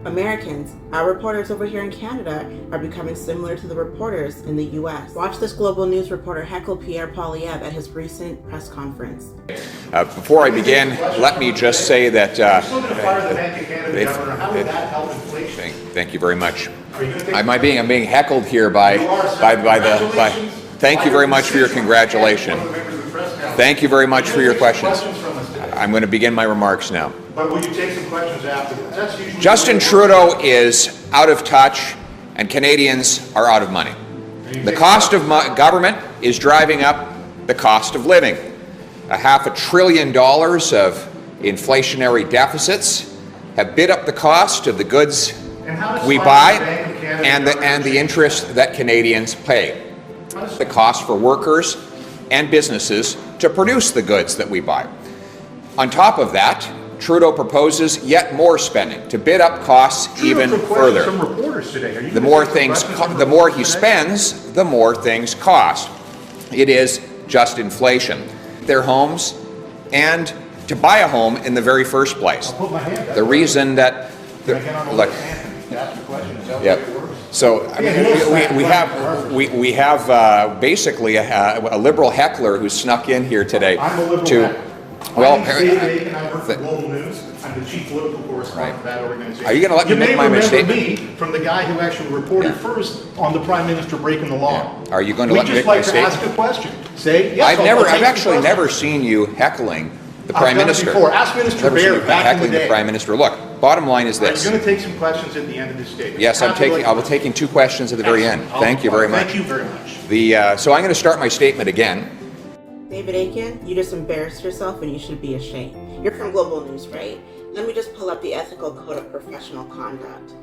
Americans, our reporters over here in Canada, are becoming similar to the reporters in the US. Watch this global news reporter heckle Pierre Poilievre at his recent press conference. Before I begin, let me just say that thank you very much. I'm being heckled here by thank you very much for your congratulations. Thank you very much for your questions. I'm going to begin my remarks now. But will you take some questions afterwards? That's usually Justin Trudeau is out of touch and Canadians are out of money. The cost of government is driving up the cost of living. $500 billion of inflationary deficits have bid up the cost of the goods we buy and the interest that Canadians pay. The cost for workers and businesses to produce the goods that we buy. On top of that, Trudeau proposes yet more spending to bid up costs even further. The more he spends, the more things cost. It is just inflation. Their homes and to buy a home in the very first place. The reason that look, yeah. So I mean, we have basically a liberal heckler who snuck in here today to. Well, I work for Global News. I'm the chief political correspondent of that organization. Are you going to let me make my mistake? You may remember me from the guy who actually reported first on the Prime Minister breaking the law. Are you going to let me make my mistake? We just like to ask a question. Say yes. I've actually never seen you heckling the Prime Minister. Before. Ask Minister Baird back in the day. The Prime Minister. Look, bottom line is this. Are you going to take some questions at the end of this statement? Yes, I'll be taking 2 questions at the very end. Thank you very much. Thank you very much. So I'm going to start my statement again. David Akin, you just embarrassed yourself and you should be ashamed. You're from Global News, right? Let me just pull up the ethical code of professional conduct.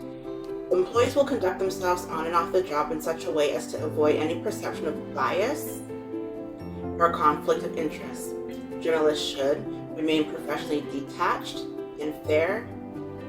Employees will conduct themselves on and off the job in such a way as to avoid any perception of bias or conflict of interest. Journalists should remain professionally detached and fair,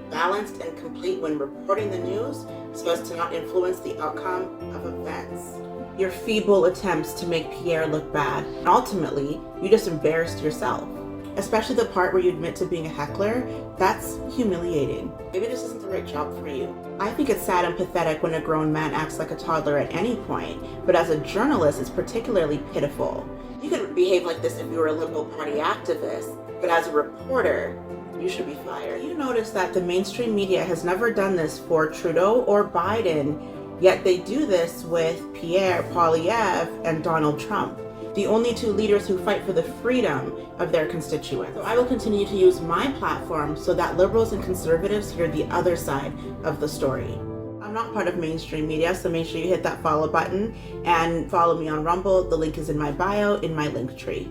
balanced and complete when reporting the news so as to not influence the outcome of events. Your feeble attempts to make Pierre look bad. And ultimately, you just embarrassed yourself. Especially the part where you admit to being a heckler, that's humiliating. Maybe this isn't the right job for you. I think it's sad and pathetic when a grown man acts like a toddler at any point, but as a journalist, it's particularly pitiful. You could behave like this if you were a Liberal Party activist, but as a reporter, you should be fired. You notice that the mainstream media has never done this for Trudeau or Biden, yet they do this with Pierre Poilievre and Donald Trump, the only 2 leaders who fight for the freedom of their constituents. So I will continue to use my platform so that liberals and conservatives hear the other side of the story. I'm not part of mainstream media, so make sure you hit that follow button and follow me on Rumble. The link is in my bio, in my link tree.